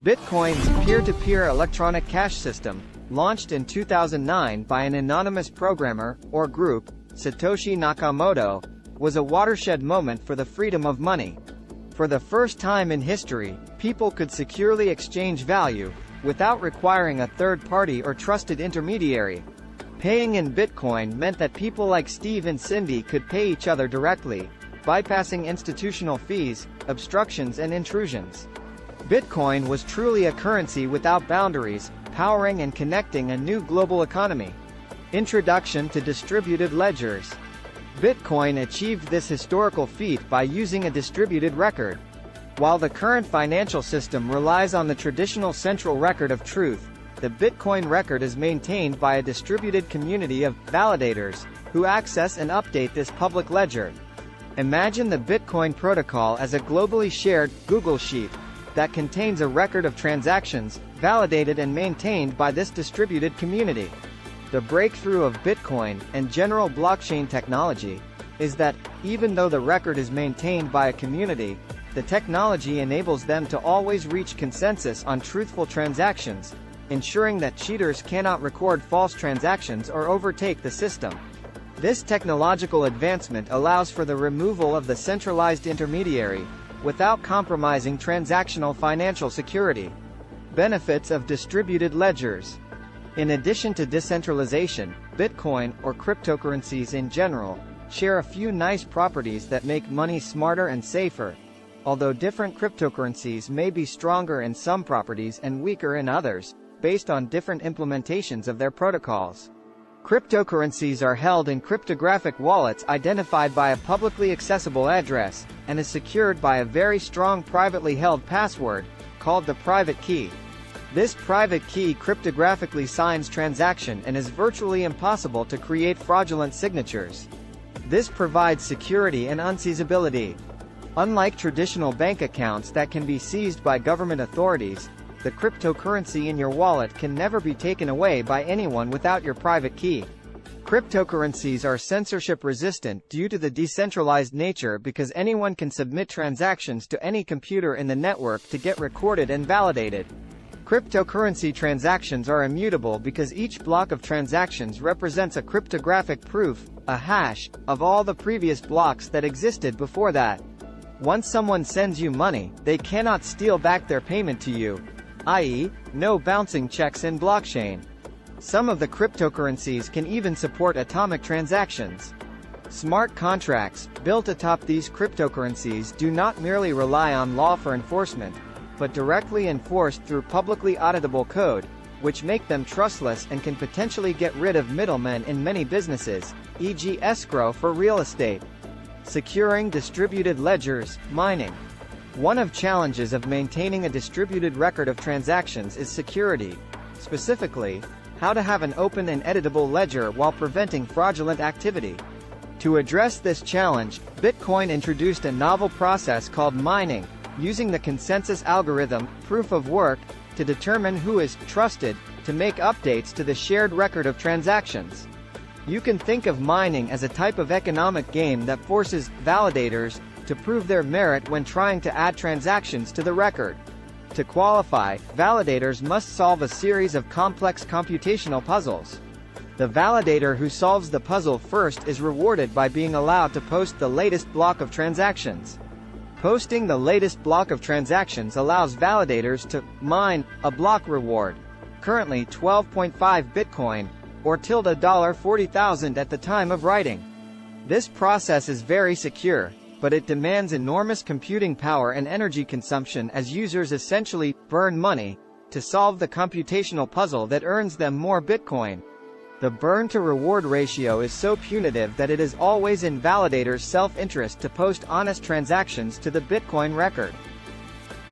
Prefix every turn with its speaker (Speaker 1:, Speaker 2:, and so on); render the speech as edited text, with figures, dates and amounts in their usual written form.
Speaker 1: Bitcoin's peer-to-peer electronic cash system, launched in 2009 by an anonymous programmer, or group, Satoshi Nakamoto, was a watershed moment for the freedom of money. For the first time in history, people could securely exchange value, without requiring a third party or trusted intermediary. Paying in Bitcoin meant that people like Steve and Cindy could pay each other directly, bypassing institutional fees, obstructions and intrusions. Bitcoin was truly a currency without boundaries, powering and connecting a new global economy. Introduction to distributed ledgers. Bitcoin achieved this historical feat by using a distributed record. While the current financial system relies on the traditional central record of truth, the Bitcoin record is maintained by a distributed community of validators, who access and update this public ledger. Imagine the Bitcoin protocol as a globally shared Google Sheet that contains a record of transactions, validated and maintained by this distributed community. The breakthrough of Bitcoin, and general blockchain technology, is that, even though the record is maintained by a community, the technology enables them to always reach consensus on truthful transactions, ensuring that cheaters cannot record false transactions or overtake the system. This technological advancement allows for the removal of the centralized intermediary, without compromising transactional financial security. Benefits of distributed ledgers. In addition to decentralization, Bitcoin, or cryptocurrencies in general, share a few nice properties that make money smarter and safer. Although different cryptocurrencies may be stronger in some properties and weaker in others, based on different implementations of their protocols. Cryptocurrencies are held in cryptographic wallets identified by a publicly accessible address, and is secured by a very strong privately held password, called the private key. This private key cryptographically signs transaction and is virtually impossible to create fraudulent signatures. This provides security and unseizability. Unlike traditional bank accounts that can be seized by government authorities, the cryptocurrency in your wallet can never be taken away by anyone without your private key. Cryptocurrencies are censorship-resistant due to the decentralized nature because anyone can submit transactions to any computer in the network to get recorded and validated. Cryptocurrency transactions are immutable because each block of transactions represents a cryptographic proof, a hash, of all the previous blocks that existed before that. Once someone sends you money, they cannot steal back their payment to you, i.e., no bouncing checks in blockchain. Some of the cryptocurrencies can even support atomic transactions. Smart contracts, built atop these cryptocurrencies do not merely rely on law for enforcement, but directly enforced through publicly auditable code, which make them trustless and can potentially get rid of middlemen in many businesses, e.g. escrow for real estate. Securing distributed ledgers, mining. One of challenges of maintaining a distributed record of transactions is security. Specifically, how to have an open and editable ledger while preventing fraudulent activity. To address this challenge, Bitcoin introduced a novel process called mining, using the consensus algorithm, proof of work, to determine who is trusted to make updates to the shared record of transactions. You can think of mining as a type of economic game that forces validators to prove their merit when trying to add transactions to the record. To qualify, validators must solve a series of complex computational puzzles. The validator who solves the puzzle first is rewarded by being allowed to post the latest block of transactions. Posting the latest block of transactions allows validators to mine a block reward, currently 12.5 Bitcoin, or $40,000 at the time of writing. This process is very secure, but it demands enormous computing power and energy consumption as users essentially burn money to solve the computational puzzle that earns them more Bitcoin. The burn-to-reward ratio is so punitive that it is always in validators' self-interest to post honest transactions to the Bitcoin record.